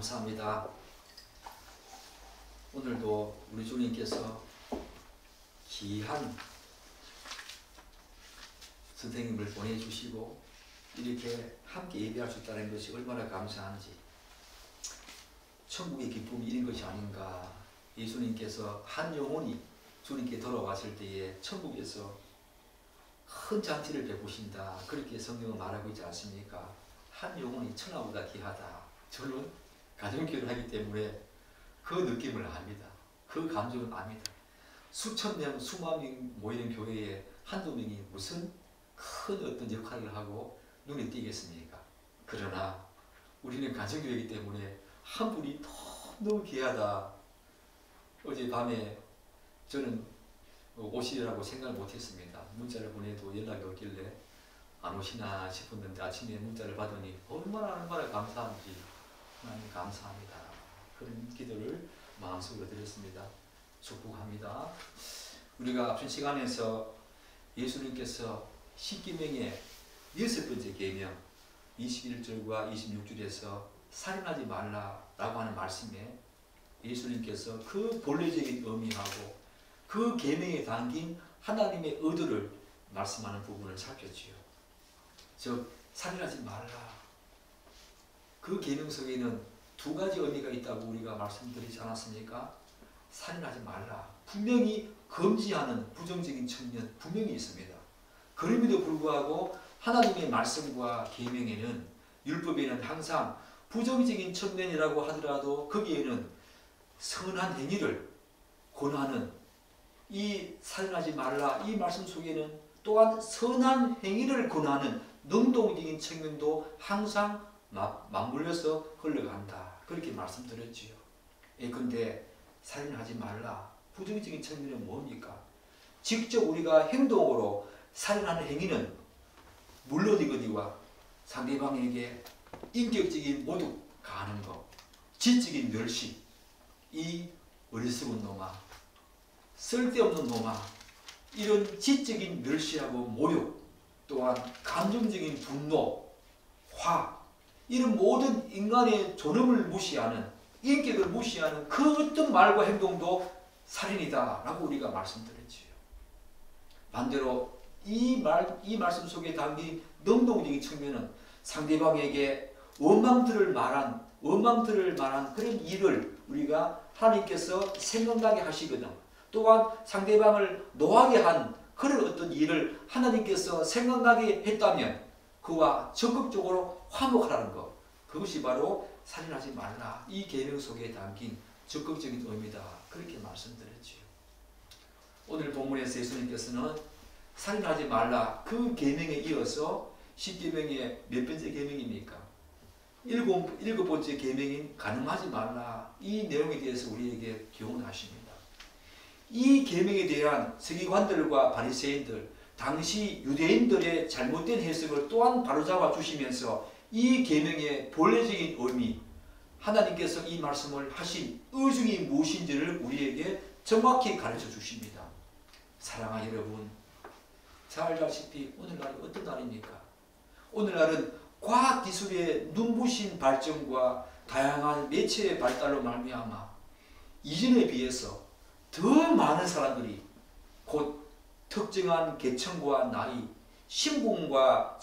감사합니다. 오늘도 우리 주님께서 귀한 선생님을 보내주시고 이렇게 함께 예배할 수 있다는 것이 얼마나 감사한지, 천국의 기쁨이 이런 것이 아닌가. 예수님께서 한 영혼이 주님께 돌아왔을 때에 천국에서 큰 잔치를 베푸신다, 그렇게 성경은 말하고 있지 않습니까? 한 영혼이 천하보다 귀하다. 저는 가정교회를 하기 때문에 그 느낌을 압니다. 그 감정을 압니다. 수천 명, 수만 명 모이는 교회에 한두 명이 무슨 큰 어떤 역할을 하고 눈에 띄겠습니까? 그러나 우리는 가정교회이기 때문에 한 분이 너무 귀하다. 어젯밤에 저는 오시리라고 생각을 못했습니다. 문자를 보내도 연락이 오길래 안 오시나 싶었는데 아침에 문자를 받으니 얼마나 감사한지, 하나님 감사합니다. 그런 기도를 마음속으로 드렸습니다. 축복합니다. 우리가 앞선 시간에서 예수님께서 십계명의 6번째 계명 21절과 26절에서 살인하지 말라라고 하는 말씀에 예수님께서 그 본래적인 의미하고 그 계명에 담긴 하나님의 의도를 말씀하는 부분을 살폈지요. 즉 살인하지 말라. 그 계명 속에는 두 가지 의미가 있다고 우리가 말씀드리지 않았습니까? 살인하지 말라. 분명히 금지하는 부정적인 측면 분명히 있습니다. 그럼에도 불구하고 하나님의 말씀과 계명에는, 율법에는 항상 부정적인 측면이라고 하더라도 거기에는 선한 행위를 권하는, 이 살인하지 말라 이 말씀 속에는 또한 선한 행위를 권하는 능동적인 측면도 항상 맞물려서 흘러간다, 그렇게 말씀드렸지요. 그런데 살인하지 말라 부정적인 측면은 뭡니까? 직접 우리가 행동으로 살인하는 행위는 물론이거니와 상대방에게 인격적인 모독 가하는 것, 지적인 멸시, 이 어리석은 놈아, 쓸데없는 놈아, 이런 지적인 멸시하고 모욕, 또한 감정적인 분노, 화, 이런 모든 인간의 존엄을 무시하는, 인격을 무시하는 그 어떤 말과 행동도 살인이다 라고 우리가 말씀드렸지요. 반대로 이 말씀 속에 담긴 능동적인 측면은 상대방에게 원망들을 말한 그런 일을 우리가 하나님께서 생각나게 하시거든, 또한 상대방을 노하게 한 그런 어떤 일을 하나님께서 생각나게 했다면 그와 적극적으로 화목하라는 것, 그것이 바로 살인하지 말라 이 계명 속에 담긴 적극적인 의미다, 그렇게 말씀드렸지요. 오늘 본문에서 예수님께서는 살인하지 말라 그 계명에 이어서 십계명의 몇 번째 계명입니까? 일곱 번째 계명인 간음하지 말라 이 내용에 대해서 우리에게 교훈하십니다. 이 계명에 대한 서기관들과 바리새인들, 당시 유대인들의 잘못된 해석을 또한 바로잡아 주시면서 이 계명의 본래적인 의미, 하나님께서 이 말씀을 하신 의중이 무엇인지를 우리에게 정확히 가르쳐 주십니다. 사랑하는 여러분, 잘 알다시피 오늘날이 어떤 날입니까? 오늘날은 과학기술의 눈부신 발전과 다양한 매체의 발달로 말미암아 이전에 비해서 더 많은 사람들이 곧 특정한 계층과 나이, 신분과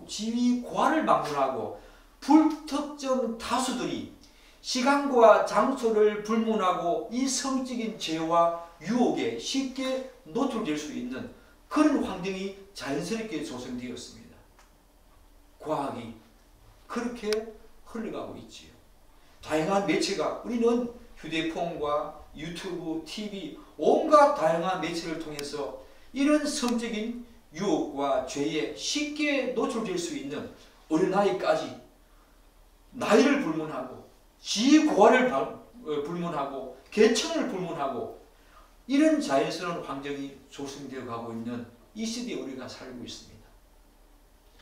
지위, 고하를 막론하고 불특정 다수들이 시간과 장소를 불문하고 이 성적인 죄와 유혹에 쉽게 노출될 수 있는 그런 환경이 자연스럽게 조성되었습니다. 과학이 그렇게 흘러가고 있지요. 다양한 매체가, 우리는 휴대폰과 유튜브, TV, 온갖 다양한 매체를 통해서 이런 성적인 유혹과 죄에 쉽게 노출될 수 있는 어린아이까지 나이를 불문하고 지위고하를 불문하고 계층을 불문하고 이런 자연스러운 환경이 조성되어 가고 있는 이 시대에 우리가 살고 있습니다.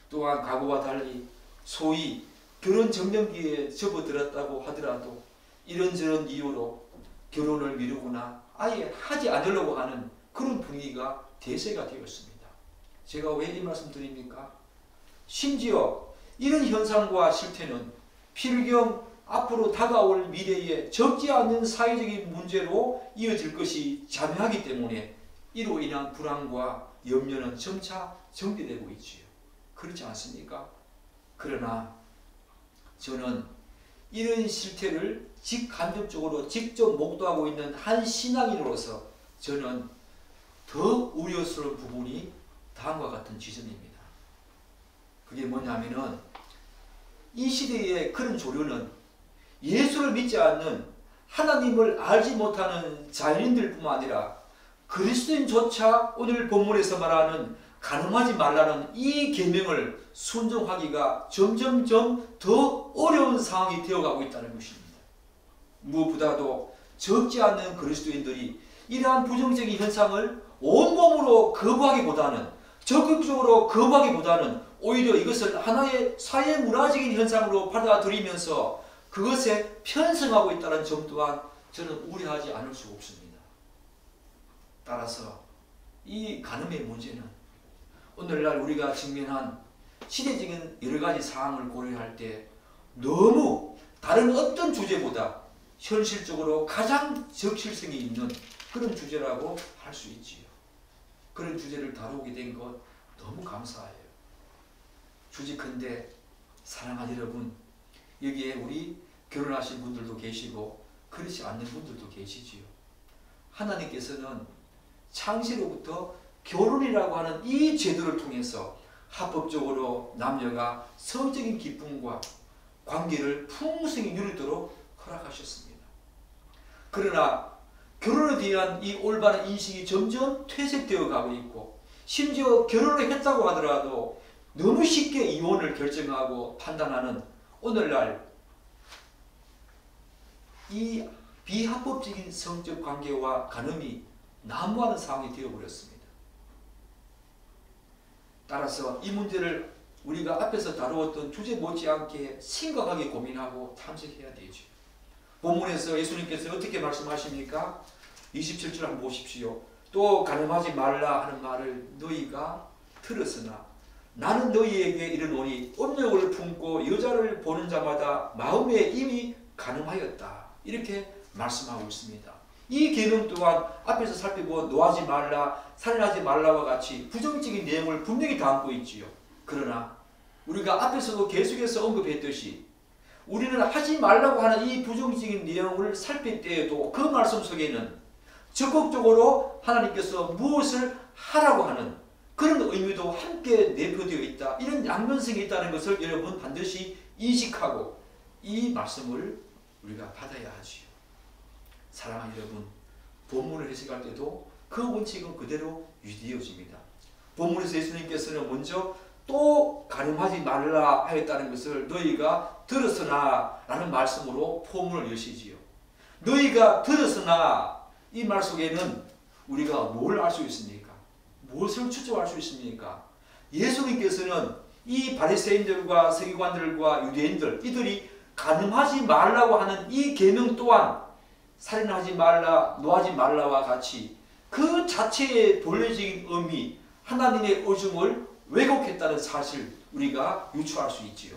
또한 과거와 달리 소위 결혼 정년기에 접어들었다고 하더라도 이런저런 이유로 결혼을 미루거나 아예 하지 않으려고 하는 그런 분위기가 대세가 되었습니다. 제가 왜 이 말씀 드립니까? 심지어 이런 현상과 실태는 필경 앞으로 다가올 미래에 적지 않은 사회적인 문제로 이어질 것이 자명하기 때문에 이로 인한 불안과 염려는 점차 정비되고 있지요. 그렇지 않습니까? 그러나 저는 이런 실태를 직간접적으로 직접 목도하고 있는 한 신앙인으로서 저는 더 우려스러운 부분이 다음과 같은 지점입니다. 그게 뭐냐면은 이 시대의 그런 조류는 예수를 믿지 않는 하나님을 알지 못하는 자연인들뿐만 아니라 그리스도인조차 오늘 본문에서 말하는 간음하지 말라는 이 계명을 순종하기가 점점점 더 어려운 상황이 되어가고 있다는 것입니다. 무엇보다도 적지 않는 그리스도인들이 이러한 부정적인 현상을 온몸으로 거부하기보다는 적극적으로 거부하기보다는 오히려 이것을 하나의 사회 문화적인 현상으로 받아들이면서 그것에 편승하고 있다는 점 또한 저는 우려하지 않을 수 없습니다. 따라서 이 간음의 문제는 오늘날 우리가 직면한 시대적인 여러 가지 상황을 고려할 때 너무 다른 어떤 주제보다 현실적으로 가장 적실성이 있는 그런 주제라고 할 수 있지요. 그런 주제를 다루게 된 것 너무 감사해요. 주직한데 사랑하는 여러분, 여기에 우리 결혼하신 분들도 계시고 그렇지 않는 분들도 계시지요. 하나님께서는 창세로부터 결혼이라고 하는 이 제도를 통해서 합법적으로 남녀가 성적인 기쁨과 관계를 풍성히 누리도록 허락하셨습니다. 그러나 결혼에 대한 이 올바른 인식이 점점 퇴색되어 가고 있고, 심지어 결혼을 했다고 하더라도 너무 쉽게 이혼을 결정하고 판단하는 오늘날 이 비합법적인 성적 관계와 간음이 난무하는 상황이 되어버렸습니다. 따라서 이 문제를 우리가 앞에서 다루었던 주제 못지않게 심각하게 고민하고 탐색해야 되죠. 본문에서 예수님께서 어떻게 말씀하십니까? 27절 한번 보십시오. 또 간음하지 말라 하는 말을 너희가 들었으나 나는 너희에게 이르노니 음욕을 품고 여자를 보는 자마다 마음에 이미 간음하였다. 이렇게 말씀하고 있습니다. 이 계명 또한 앞에서 살펴본 노하지 말라, 살인하지 말라와 같이 부정적인 내용을 분명히 담고 있지요. 그러나 우리가 앞에서도 계속해서 언급했듯이 우리는 하지 말라고 하는 이 부정적인 내용을 살필 때에도 그 말씀 속에는 적극적으로 하나님께서 무엇을 하라고 하는 그런 의미도 함께 내포되어 있다. 이런 양면성이 있다는 것을 여러분 반드시 인식하고 이 말씀을 우리가 받아야 하지요. 사랑하는 여러분, 본문을 해석할 때도 그 원칙은 그대로 유지되어집니다. 본문에서 예수님께서는 먼저 또 간음하지 말라 하였다는 것을 너희가 들었으나 라는 말씀으로 포문을 여시지요. 너희가 들었으나 이 말 속에는 우리가 뭘 알 수 있습니까? 무엇을 추적할 수 있습니까? 예수님께서는 이 바리새인들과 서기관들과 유대인들 이들이 간음하지 말라고 하는 이 계명 또한 살인하지 말라, 노하지 말라와 같이 그 자체의 본래적인 의미, 하나님의 의중을 왜곡했다는 사실 우리가 유추할 수 있지요.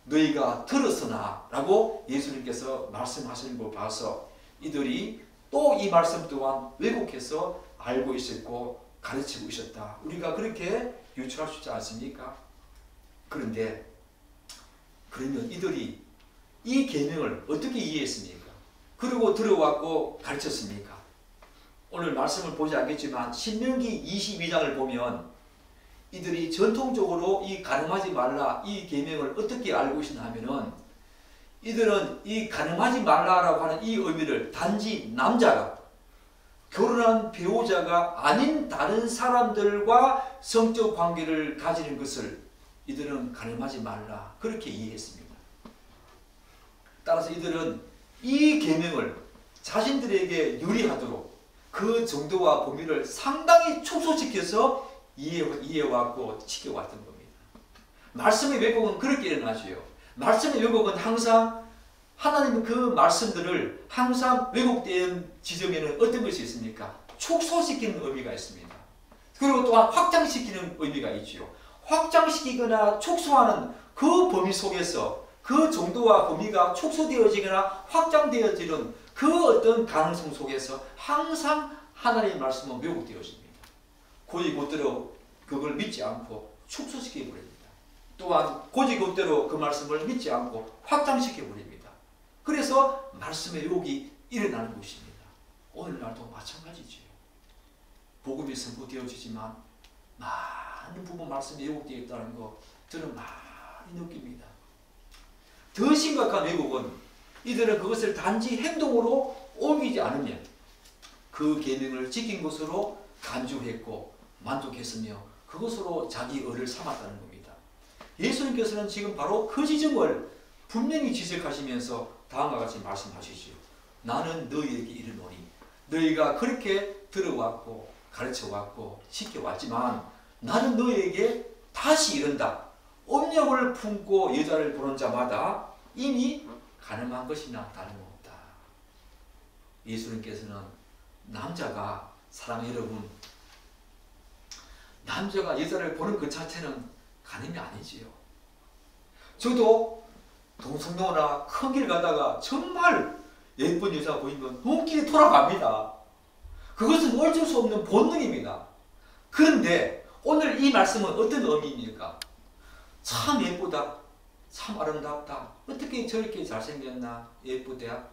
너희가 들었으나 라고 예수님께서 말씀하시는 걸 봐서 이들이 또 이 말씀 또한 왜곡해서 알고 있었고 가르치고 있었다. 우리가 그렇게 유추할 수 있지 않습니까? 그런데 그러면 이들이 이 계명을 어떻게 이해했습니까? 그리고 들어왔고 가르쳤습니까? 오늘 말씀을 보지 않겠지만 신명기 22장을 보면 이들이 전통적으로 이 간음하지 말라 이 계명을 어떻게 알고 있나 하면은 이들은 이 간음하지 말라라고 하는 이 의미를 단지 남자가 결혼한 배우자가 아닌 다른 사람들과 성적 관계를 가지는 것을 이들은 간음하지 말라 그렇게 이해했습니다. 따라서 이들은 이 계명을 자신들에게 유리하도록 그 정도와 범위를 상당히 축소시켜서 이해해왔고 지켜왔던 겁니다. 말씀의 왜곡은 그렇게 일어나죠. 말씀의 왜곡은 항상 하나님은 그 말씀들을 항상 왜곡된 지점에는 어떤 것이 있습니까? 축소시키는 의미가 있습니다. 그리고 또한 확장시키는 의미가 있죠. 확장시키거나 축소하는 그 범위 속에서 그 정도와 범위가 축소되어지거나 확장되어지는 그 어떤 가능성 속에서 항상 하나님의 말씀은 왜곡되어집니다. 곧이곧대로 그걸 믿지 않고 축소시켜버립니다. 또한 곧이곧대로 그 말씀을 믿지 않고 확장시켜버립니다. 그래서 말씀의 왜곡이 일어나는 것입니다. 오늘날도 마찬가지지요. 복음이 선포되어지지만 많은 부분 말씀이 왜곡되어 있다는 거 저는 많이 느낍니다. 더 심각한 왜곡은 이들은 그것을 단지 행동으로 옮기지 않으면 그 계명을 지킨 것으로 간주했고 만족했으며 그것으로 자기 의를 삼았다는 겁니다. 예수님께서는 지금 바로 그 지점을 분명히 지적하시면서 다음과 같이 말씀하시죠. 나는 너희에게 이르노니 너희가 그렇게 들어왔고 가르쳐왔고 지켜왔지만 나는 너희에게 다시 이른다. 음욕을 품고 여자를 보는 자마다 이미 가늠한 것이나 다름없다. 예수님께서는 남자가, 사랑하는 여러분, 남자가 여자를 보는 그 자체는 가늠이 아니지요. 저도 동성로나 큰 길 가다가 정말 예쁜 여자 보이면 눈길이 돌아갑니다. 그것은 어쩔 수 없는 본능입니다. 그런데 오늘 이 말씀은 어떤 의미입니까? 참 예쁘다, 참 아름답다, 어떻게 저렇게 잘생겼나, 예쁘다.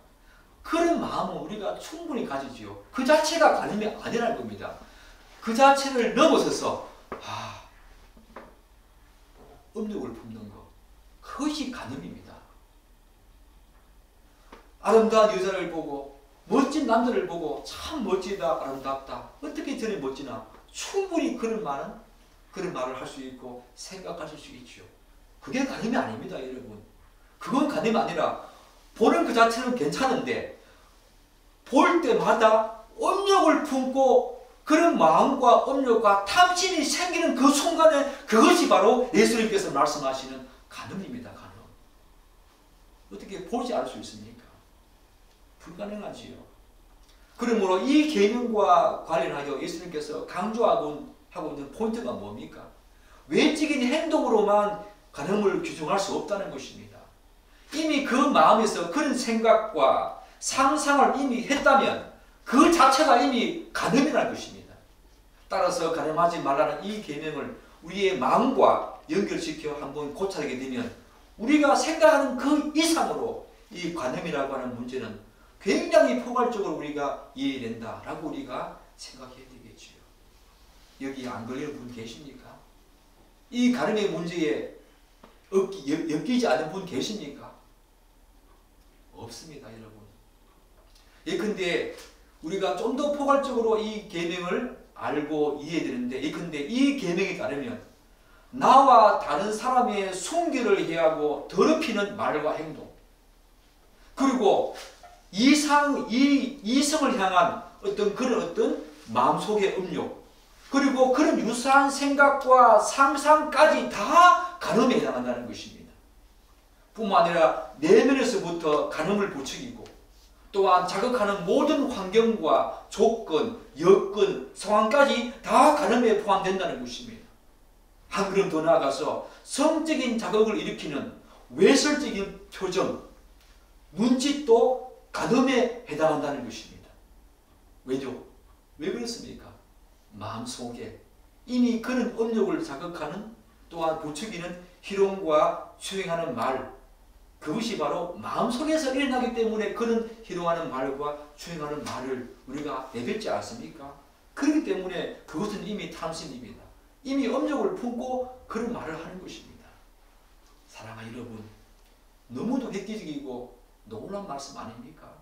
그런 마음은 우리가 충분히 가지지요. 그 자체가 가늠이 아니라는 겁니다. 그 자체를 넘어서서 음욕을 품는 것, 그것이 가늠입니다. 아름다운 여자를 보고 멋진 남자를 보고 참 멋지다, 아름답다, 어떻게 저리 멋지나, 충분히 그런 말을 할 수 있고 생각하실 수 있죠. 그게 가늠이 아닙니다, 여러분. 그건 가늠이 아니라 보는 그 자체는 괜찮은데 볼 때마다 음욕을 품고 그런 마음과 음욕과 탐심이 생기는 그 순간에 그것이 바로 예수님께서 말씀하시는 가늠입니다. 가늠. 어떻게 보지 않을 수 있습니까? 불가능하지요. 그러므로 이 계명과 관련하여 예수님께서 강조하고 있는 포인트가 뭡니까? 외적인 행동으로만 가늠을 규정할 수 없다는 것입니다. 이미 그 마음에서 그런 생각과 상상을 이미 했다면 그 자체가 이미 가늠이라는 것입니다. 따라서 가늠하지 말라는 이 계명을 우리의 마음과 연결시켜 한번 고찰하게 되면 우리가 생각하는 그 이상으로 이 가늠이라고 하는 문제는 굉장히 포괄적으로 우리가 이해된다라고 우리가 생각해야 되겠지요. 여기 안 걸리는 분 계십니까? 이 가늠의 문제에 엮이지 않은 분 계십니까? 없습니다, 여러분. 예컨대 우리가 좀 더 포괄적으로 이 계명을 알고 이해되는데, 예컨대 이 계명에 따르면 나와 다른 사람의 순결을 해하고 더럽히는 말과 행동, 그리고 이성을 향한 어떤 마음속의 음욕, 그리고 그런 유사한 생각과 상상까지 다 가늠에 해당한다는 것입니다. 뿐만 아니라 내면에서부터 가늠을 부추기고 또한 자극하는 모든 환경과 조건, 여건, 상황까지 다 가늠에 포함된다는 것입니다. 한 걸음 더 나아가서 성적인 자극을 일으키는 외설적인 표정, 눈짓도 가늠에 해당한다는 것입니다. 왜죠? 왜 그렇습니까? 마음속에 이미 그런 음욕을 자극하는 또한 부추기는 희롱과 추행하는 말, 그것이 바로 마음속에서 일어나기 때문에 그런 희롱하는 말과 추행하는 말을 우리가 내뱉지 않습니까? 그렇기 때문에 그것은 이미 탐심입니다. 이미 음욕을 품고 그런 말을 하는 것입니다. 사랑하는 여러분, 너무도 획기적이고 놀라운 말씀 아닙니까?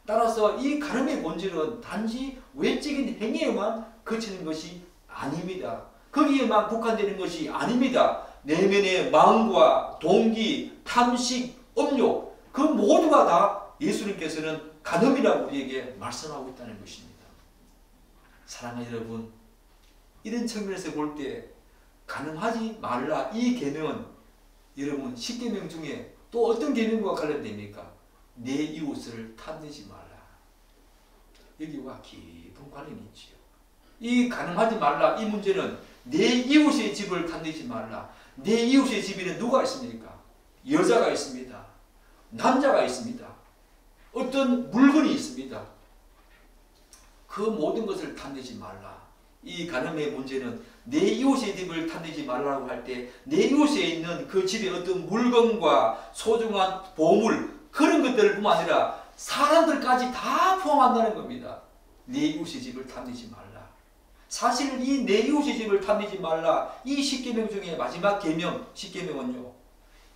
따라서 이 가늠의 본질은 단지 외적인 행위에만 그치는 것이 아닙니다. 거기에만 국한되는 것이 아닙니다. 내면의 마음과 동기, 탐식, 음욕, 그 모두가 다 예수님께서는 가늠이라고 우리에게 말씀하고 있다는 것입니다. 사랑하는 여러분, 이런 측면에서 볼 때 가늠하지 말라 이 계명은 여러분 10계명 중에 또 어떤 계명과 관련됩니까? 내 이웃을 탐내지 말라. 여기와 깊은 관련이 있지요. 이 가늠하지 말라 이 문제는 내 이웃의 집을 탐내지 말라. 내 이웃의 집에는 누가 있습니까? 여자가 있습니다. 남자가 있습니다. 어떤 물건이 있습니다. 그 모든 것을 탐내지 말라. 이 간음의 문제는 내 이웃의 집을 탐내지 말라고 할 때 내 이웃에 있는 그 집의 어떤 물건과 소중한 보물 그런 것들뿐만 아니라 사람들까지 다 포함한다는 겁니다. 내 이웃의 집을 탐내지 말라. 사실 이 내 이웃의 집을 탐내지 말라 이 10계명 중에 마지막 계명 10계명은요.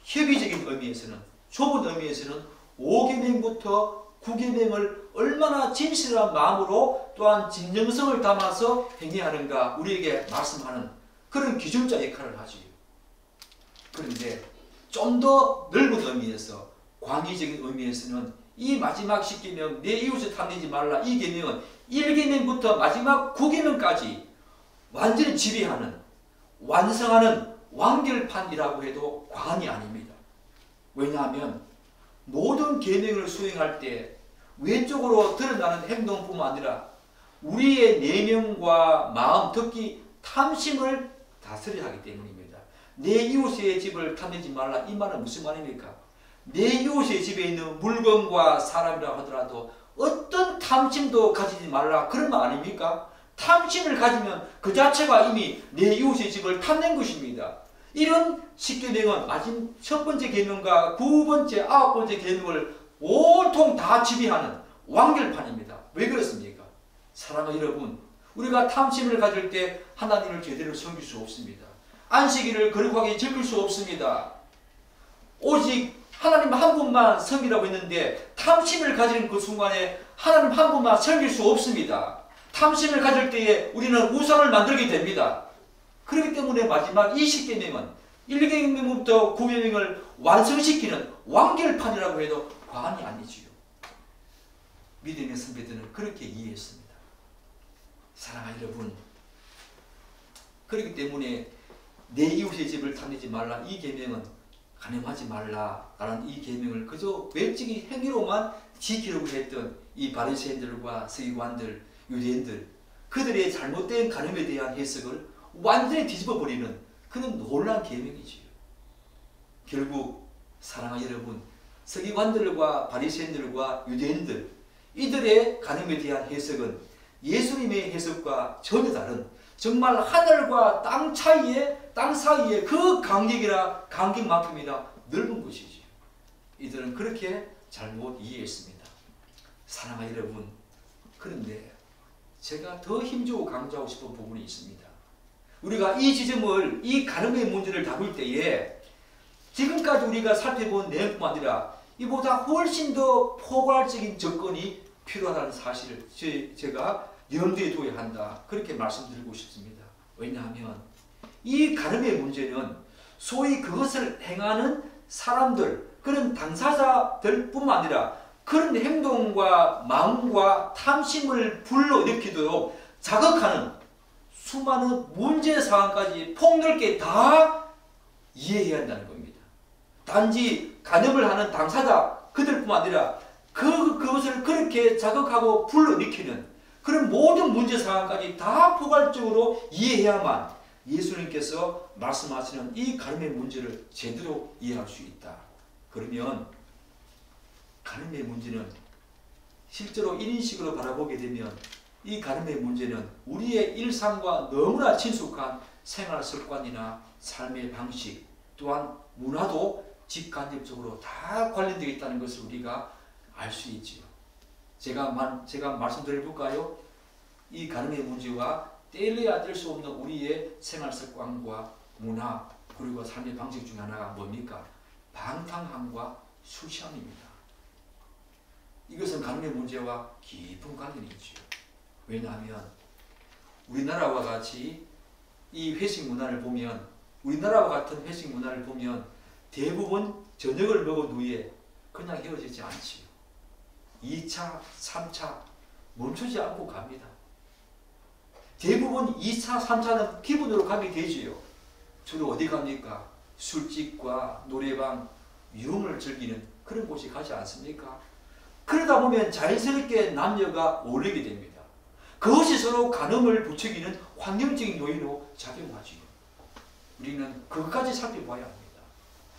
협의적인 의미에서는 좁은 의미에서는 5계명부터 9계명을 얼마나 진실한 마음으로 또한 진정성을 담아서 행해야 하는가 우리에게 말씀하는 그런 기준자 역할을 하지요. 그런데 좀 더 넓은 의미에서 광의적인 의미에서는 이 마지막 10계명 내 이웃을 탐내지 말라 이 계명은 1계명부터 마지막 9계명까지 완전히 지배하는 완성하는 완결판이라고 해도 과언이 아닙니다. 왜냐하면 모든 계명을 수행할 때 외적으로 드러나는 행동뿐만 아니라 우리의 내면과 마음, 특히 탐심을 다스려야 하기 때문입니다. 내 이웃의 집을 탐내지 말라 이 말은 무슨 말입니까? 내 이웃의 집에 있는 물건과 사람이라 하더라도 어떤 탐심도 가지지 말라 그런 말 아닙니까? 탐심을 가지면 그 자체가 이미 내 이웃의 집을 탐낸 것입니다. 이런 10계명은 마지막 첫 번째 계명과 9번째, 9번째 계명을 온통 다 지배하는 완결판입니다. 왜 그렇습니까? 사랑하는 여러분, 우리가 탐심을 가질 때 하나님을 제대로 섬길 수 없습니다. 안식일을 거룩하게 지킬 수 없습니다. 오직 하나님 한 분만 섬기라고 했는데 탐심을 가지는 그 순간에 하나님 한 분만 섬길 수 없습니다. 탐심을 가질 때에 우리는 우상을 만들게 됩니다. 그렇기 때문에 마지막 20계명은 1계명부터 9계명을 완성시키는 완결판이라고 해도 과언이 아니지요. 믿음의 선배들은 그렇게 이해했습니다. 사랑하는 여러분, 그렇기 때문에 내 이웃의 집을 탐내지 말라 이 계명은 간음하지 말라라는 이 계명을 그저 외적인 행위로만 지키려고 했던 이 바리새인들과 서기관들, 유대인들 그들의 잘못된 간음에 대한 해석을 완전히 뒤집어 버리는 그런 놀라운 계명이지요. 결국 사랑하는 여러분, 서기관들과 바리새인들과 유대인들 이들의 간음에 대한 해석은 예수님의 해석과 전혀 다른 정말 하늘과 땅 사이의 그 간격만큼이나 넓은 것이지요. 이들은 그렇게 잘못 이해했습니다. 사랑하는 여러분, 그런데 제가 더 힘주고 강조하고 싶은 부분이 있습니다. 우리가 이 지점을 이 간음의 문제를 다룰 때에 지금까지 우리가 살펴본 내용뿐만 아니라 이보다 훨씬 더 포괄적인 접근이 필요하다는 사실을 제가 염두에 둬야 한다. 그렇게 말씀드리고 싶습니다. 왜냐하면 이 간음의 문제는 소위 그것을 행하는 사람들, 그런 당사자들뿐만 아니라 그런 행동과 마음과 탐심을 불러일으키도록 자극하는 수많은 문제 상황까지 폭넓게 다 이해해야 한다는 겁니다. 단지 간음을 하는 당사자 그들뿐만 아니라 그것을 그렇게 자극하고 불러일으키는 그런 모든 문제 상황까지 다 포괄적으로 이해해야만 예수님께서 말씀하시는 이 간음의 문제를 제대로 이해할 수 있다. 그러면 간음의 문제는 실제로 1인식으로 바라보게 되면 이 간음의 문제는 우리의 일상과 너무나 친숙한 생활 습관이나 삶의 방식 또한 문화도 직간접적으로 다 관련되어 있다는 것을 우리가 알 수 있지요. 제가 말씀드려 볼까요? 이 간음의 문제와 떼려야 뗄 수 없는 우리의 생활 습관과 문화 그리고 삶의 방식 중에 하나가 뭡니까? 방탕함과 술 취함입니다. 이것은 간음의 문제와 깊은 관련이 있지요. 왜냐하면 우리나라와 같이 이 회식 문화를 보면 우리나라와 같은 회식 문화를 보면 대부분 저녁을 먹은 후에 그냥 헤어지지 않지요. 2차, 3차 멈추지 않고 갑니다. 대부분 2차, 3차는 기분으로 가게 되지요. 주로 어디 갑니까? 술집과 노래방, 유흥을 즐기는 그런 곳에 가지 않습니까? 그러다 보면 자연스럽게 남녀가 어울리게 됩니다. 그것이 서로 간음을 부추기는 환경적인 요인으로 작용하지요. 우리는 그것까지 살펴봐야 합니다.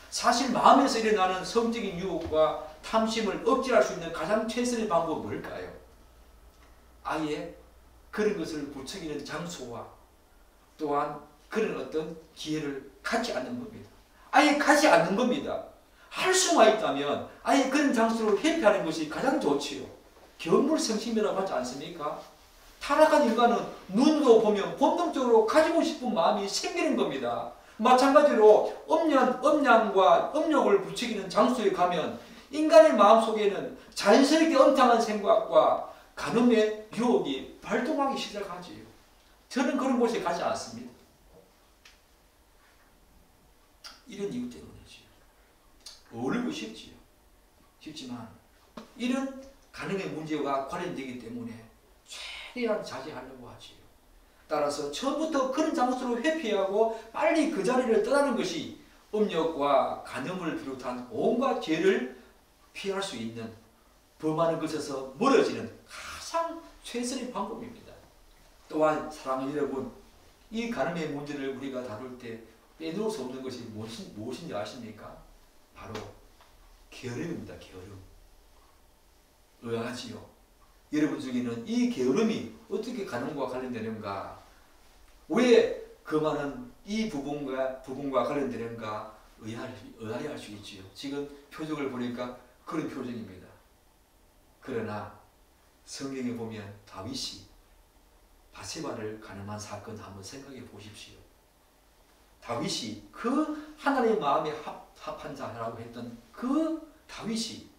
사실 마음에서 일어나는 성적인 유혹과 탐심을 억제할 수 있는 가장 최선의 방법은 뭘까요? 아예 그런 것을 부추기는 장소와 또한 그런 어떤 기회를 갖지 않는 겁니다. 아예 가지 않는 겁니다. 할 수만 있다면 아예 그런 장소를 회피하는 것이 가장 좋지요. 견물성심이라고 하지 않습니까? 타락한 인간은 눈으로 보면 본능적으로 가지고 싶은 마음이 생기는 겁니다. 마찬가지로 음양과 음욕을 부추기는 장소에 가면 인간의 마음속에는 자연스럽게 엄탕한 생각과 간음의 유혹이 발동하기 시작하지요. 저는 그런 곳에 가지 않습니다. 이런 이유 때문이지요. 어울리고 싶지요. 쉽지만 이런 간음의 문제와 관련되기 때문에 최대한 자제하려고 하지요. 따라서 처음부터 그런 장소를 회피하고 빨리 그 자리를 떠나는 것이 음욕과 간음을 비롯한 온갖 죄를 피할 수 있는 범하는 것에서 멀어지는 가장 최선의 방법입니다. 또한 사랑하는 여러분, 이 간음의 문제를 우리가 다룰 때 빼놓을 수 없는 것이 무엇인지 아십니까? 바로 게으름입니다. 게으름. 의아하지요. 여러분 중에는 이 게으름이 어떻게 간음과 관련되는가, 왜 그 많은 이 부분과 관련되는가 의아해할 수 있지요. 지금 표정을 보니까 그런 표정입니다. 그러나 성경에 보면 다윗이 바세바를 간음한 사건 한번 생각해 보십시오. 다윗이 그 하나님의 마음에 합한 자라고 했던 그 다윗이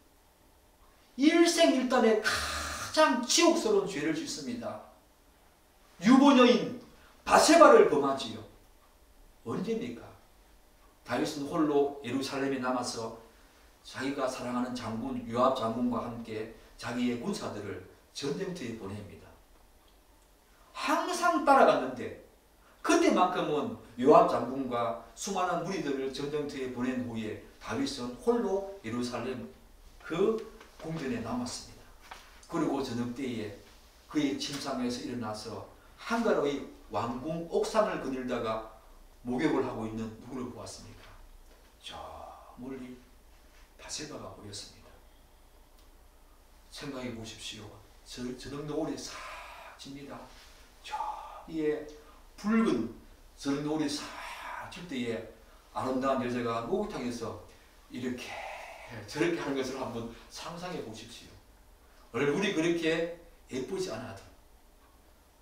일생일단에 가장 지옥스러운 죄를 짓습니다. 유부녀인 바세바를 범하지요. 언제입니까? 다윗은 홀로 예루살렘에 남아서 자기가 사랑하는 장군 요압 장군과 함께 자기의 군사들을 전쟁터에 보냅니다. 항상 따라갔는데 그때만큼은 요압 장군과 수많은 무리들을 전쟁터에 보낸 후에 다윗은 홀로 예루살렘 그 궁전에 남았습니다. 그리고 저녁 때에 그의 침상에서 일어나서 한가로이 왕궁 옥상을 거닐다가 목욕을 하고 있는 누구를 보았습니까? 저 멀리 바세바가 보였습니다. 생각해 보십시오. 저녁 노을이 싹 집니다. 저 위에 붉은 저녁 노을이 싹 질 때에 아름다운 여자가 목욕탕에서 이렇게 저렇게 하는 것을 한번 상상해 보십시오. 얼굴이 그렇게 예쁘지 않아도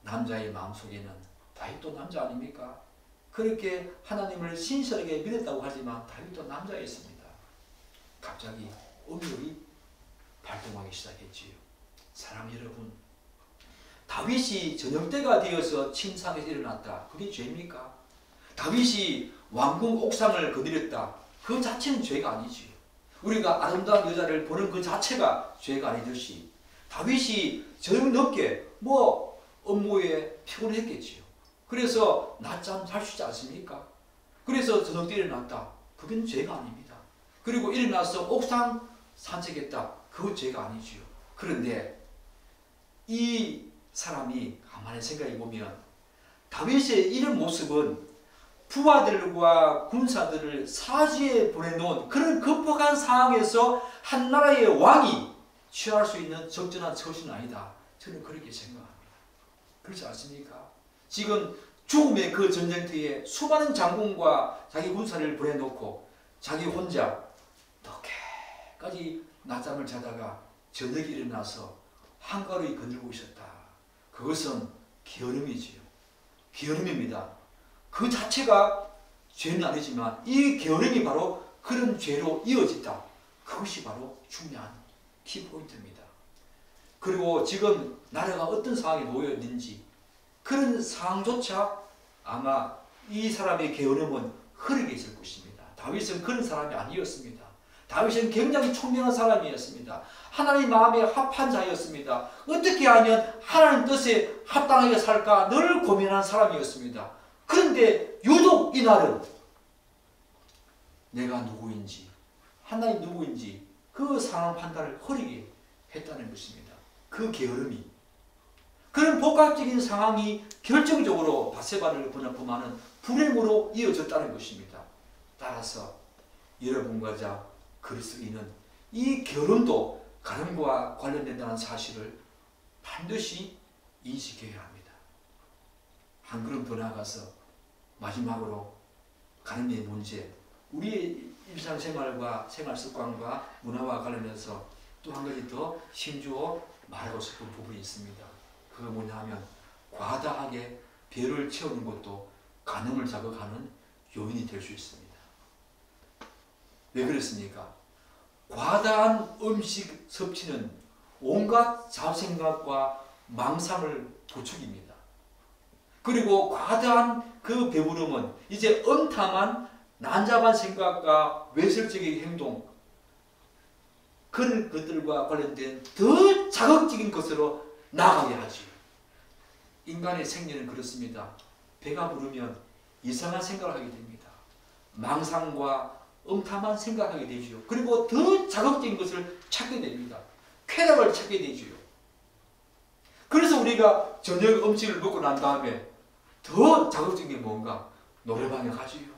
남자의 마음속에는 다윗도 남자 아닙니까? 그렇게 하나님을 신실하게 믿었다고 하지만 다윗도 남자였습니다. 갑자기 음욕이 발동하기 시작했지요. 사랑 여러분, 다윗이 저녁때가 되어서 침상에서 일어났다. 그게 죄입니까? 다윗이 왕궁 옥상을 거느렸다. 그 자체는 죄가 아니지요. 우리가 아름다운 여자를 보는 그 자체가 죄가 아니듯이 다윗이 저녁 늦게 업무에 피곤했겠지요. 그래서 낮잠 잘 수 있지 않습니까? 그래서 저녁 때 일어났다. 그건 죄가 아닙니다. 그리고 일어나서 옥상 산책했다. 그건 죄가 아니지요. 그런데 이 사람이 가만히 생각해 보면 다윗의 이런 모습은 부하들과 군사들을 사지에 보내놓은 그런 급박한 상황에서 한 나라의 왕이 취할 수 있는 적절한 처신은 아니다. 저는 그렇게 생각합니다. 그렇지 않습니까? 지금 죽음의 그 전쟁터에 수많은 장군과 자기 군사를 보내놓고 자기 혼자 늦게까지 낮잠을 자다가 저녁에 일어나서 한가로이 거닐고 있었다. 그것은 게으름이지요. 게으름입니다. 그 자체가 죄는 아니지만 이 게으름이 바로 그런 죄로 이어진다. 그것이 바로 중요한 키포인트입니다. 그리고 지금 나라가 어떤 상황에 놓여 있는지 그런 상황조차 아마 이 사람의 게으름은 흐르게 있을 것입니다. 다윗은 그런 사람이 아니었습니다. 다윗은 굉장히 총명한 사람이었습니다. 하나님 마음에 합한 자였습니다. 어떻게 하면 하나님 뜻에 합당하게 살까 늘 고민하는 사람이었습니다. 그런데 유독 이날은 내가 누구인지 하나님 누구인지 그 상황 판단을 흐리게 했다는 것입니다. 그 게으름이 그런 복합적인 상황이 결정적으로 바세바를 범하는 불행으로 이어졌다는 것입니다. 따라서 여러분과 자 그리스도인은 이 결혼도 가늠과 관련된다는 사실을 반드시 인식해야 합니다. 한 걸음 더 나아가서 마지막으로 가늠의 문제, 우리의 일상생활과 생활습관과 문화와 관련해서 또 한 가지 더 심주어 말하고 싶은 부분이 있습니다. 그거 뭐냐 하면 과다하게 배를 채우는 것도 가늠을 자극하는 요인이 될 수 있습니다. 왜 그렇습니까? 과다한 음식 섭취는 온갖 잡생각과 망상을 부추깁니다. 그리고 과다한 그 배부름은 이제 음탕한 난잡한 생각과 외설적인 행동, 그런 것들과 관련된 더 자극적인 것으로 나아가게 하지요. 인간의 생리는 그렇습니다. 배가 부르면 이상한 생각을 하게 됩니다. 망상과 음탕한 생각하게 되지요. 그리고 더 자극적인 것을 찾게 됩니다. 쾌락을 찾게 되지요. 그래서 우리가 저녁 음식을 먹고 난 다음에 더 자극적인 게 뭔가? 노래방에 가지요.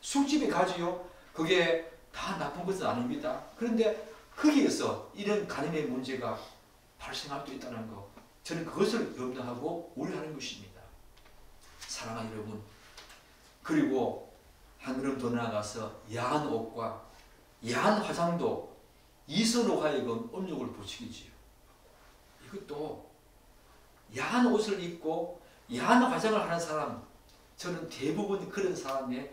술집에 가지요. 그게 다 나쁜 것은 아닙니다. 그런데 거기에서 이런 가늠의 문제가 발생할 수 있다는 것, 저는 그것을 염려하고 우려하는 것입니다. 사랑하는 여러분, 그리고 한 걸음 더 나아가서 야한 옷과 야한 화장도 이성으로 하여금 음욕을 부추기지요. 이것도 야한 옷을 입고 야한 화장을 하는 사람, 저는 대부분 그런 사람이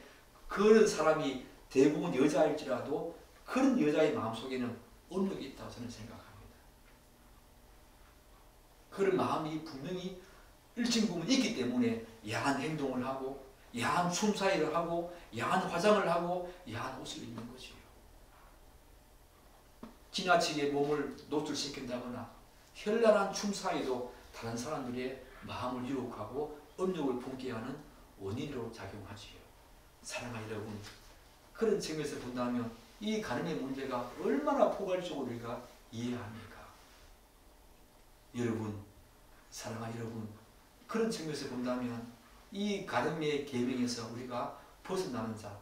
대부분 여자일지라도 그런 여자의 마음속에는 음욕이 있다고 저는 생각합니다. 그런 마음이 분명히 일층 있기 때문에 야한 행동을 하고 야한 춤사위를 하고 야한 화장을 하고 야한 옷을 입는 거지요. 지나치게 몸을 노출시킨다거나 현란한 춤사위도 다른 사람들의 마음을 유혹하고 음욕을 품게 하는 원인으로 작용하지요. 사랑하는 여러분, 그런 측면에서 본다면 이 가늠의 문제가 얼마나 포괄적으로 우리가 이해해야 합니까? 여러분, 사랑하는 여러분, 그런 측면에서 본다면 이 가늠의 계명에서 우리가 벗어나는 자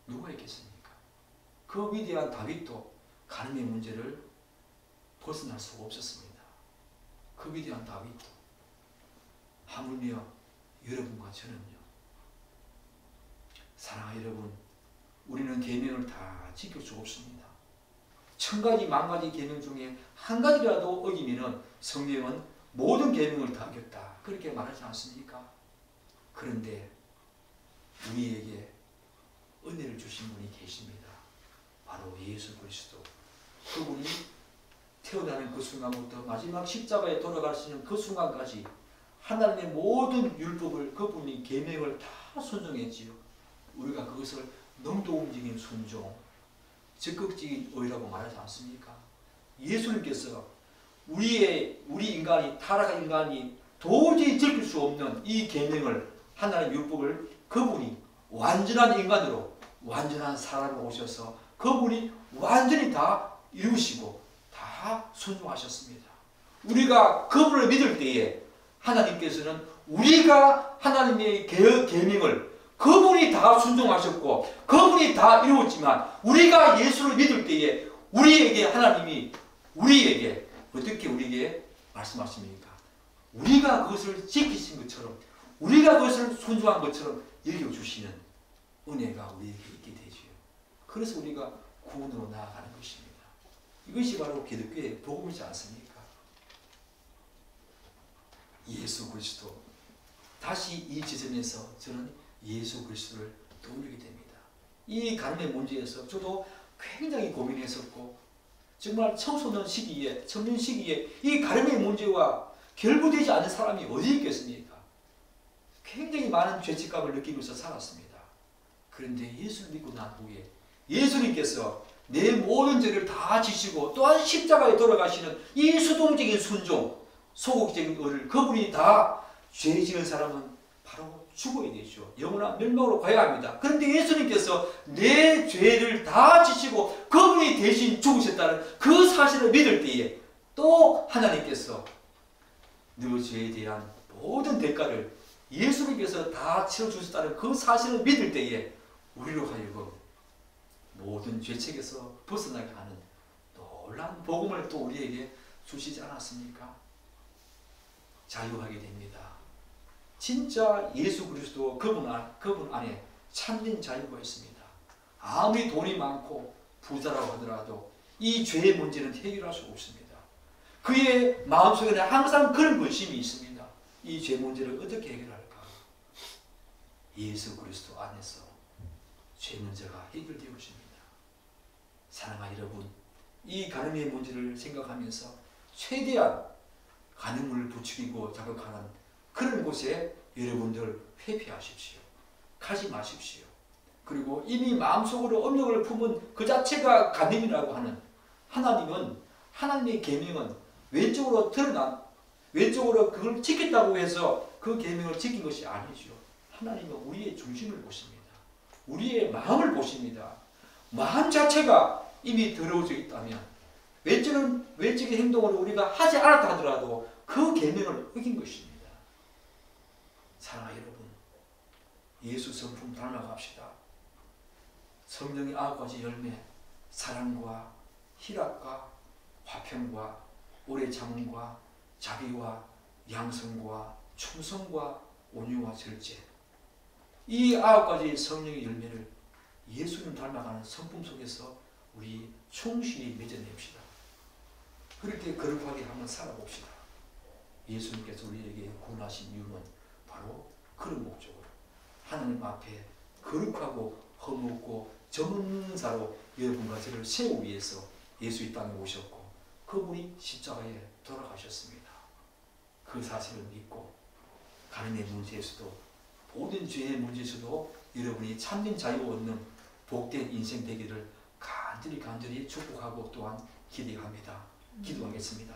누가 있겠습니까? 그 위대한 다윗도 가늠의 문제를 벗어날 수가 없었습니다. 그 위대한 다윗도, 하물며 여러분과 저는요. 사랑하는 여러분, 우리는 계명을 다 지킬 수 없습니다. 1000가지 만가지 계명 중에 한 가지라도 어기면은 성경은 모든 계명을 다 어겼다, 그렇게 말하지 않습니까? 그런데 우리에게 은혜를 주신 분이 계십니다. 바로 예수 그리스도. 그분이 태어나는 그 순간부터 마지막 십자가에 돌아가시는 그 순간까지 하나님의 모든 율법을, 그분이 계명을 다 순종했지요. 우리가 그것을 능동적인 순종, 적극적인 의라고 말하지 않습니까? 예수님께서 우리 인간이, 타락한 인간이 도저히 지킬 수 없는 이 계명을, 하나님의 율법을 그분이 완전한 인간으로, 완전한 사람으로 오셔서 그분이 완전히 다 이루시고 다 순종하셨습니다. 우리가 그분을 믿을 때에 하나님께서는 우리가 하나님의 계명을 그분이 다 순종하셨고 그분이 다 이루었지만, 우리가 예수를 믿을 때에 우리에게 하나님이 우리에게 어떻게 우리에게 말씀하십니까? 우리가 그것을 지키신 것처럼, 우리가 그것을 순종한 것처럼 여겨주시는 은혜가 우리에게 있게 되지요. 그래서 우리가 구원으로 나아가는 것입니다. 이것이 바로 기독교의 복음이지 않습니까? 예수 그리스도. 다시 이 지점에서 저는 예수 그리스도를 떠올리게 됩니다. 이 가늠의 문제에서 저도 굉장히 고민했었고, 정말 청소년 시기에 이 가늠의 문제와 결부되지 않은 사람이 어디 있겠습니까? 굉장히 많은 죄책감을 느끼면서 살았습니다. 그런데 예수를 믿고 난 후에 예수님께서 내 모든 죄를 다 지시고 또한 십자가에 돌아가시는 이 수동적인 순종, 소극적인 의를, 그분이 다 죄 지은 사람은 바로 죽어야 되죠. 영원한 멸망으로 가야 합니다. 그런데 예수님께서 내 죄를 다 지시고 그분이 대신 죽으셨다는 그 사실을 믿을 때에 또 하나님께서 너 죄에 대한 모든 대가를 예수님께서 다 치러주셨다는 그 사실을 믿을 때에 우리로 하여금 모든 죄책에서 벗어나게 하는 놀라운 복음을 또 우리에게 주시지 않았습니까? 자유하게 됩니다. 진짜 예수 그리스도 그분 안에 참된 자유가 있습니다. 아무리 돈이 많고 부자라고 하더라도 이 죄의 문제는 해결할 수 없습니다. 그의 마음속에는 항상 그런 근심이 있습니다. 이 죄 문제를 어떻게 해결할까? 예수 그리스도 안에서 죄 문제가 해결되어집니다. 사랑하는 여러분, 이 간음의 문제를 생각하면서 최대한 간음을 부추기고 자극하는 그런 곳에 여러분들 회피하십시오. 가지 마십시오. 그리고 이미 마음속으로 음욕을 품은 그 자체가 간음이라고 하는 하나님의 계명은 외적으로 외적으로 그걸 지켰다고 해서 그 계명을 지킨 것이 아니죠. 하나님은 우리의 중심을 보십니다. 우리의 마음을 보십니다. 마음 자체가 이미 더러워져 있다면 외적인 행동을 우리가 하지 않았다 하더라도 그 계명을 어긴 것입니다. 사랑하는 여러분, 예수 성품 닮아갑시다. 성령의 9가지 열매, 사랑과 희락과 화평과 오래 참음과 자비와 양성과 충성과 온유와 절제, 이 9가지 성령의 열매를 예수님 닮아가는 성품 속에서 우리 충실히 맺어냅시다. 그렇게 거룩하게 한번 살아봅시다. 예수님께서 우리에게 구원하신 이유는 바로 그런 목적으로 하나님 앞에 거룩하고 허무없고 정없는 자로 여러분과 저를 세우기 위해서 예수 이 땅에 오셨고 그분이 십자가에 돌아가셨습니다. 그 사실을 믿고 간음의 문제에서도 모든 죄의 문제에서도 여러분이 참된 자유 얻는 복된 인생 되기를 간절히 축복하고 또한 기대합니다. 기도하겠습니다.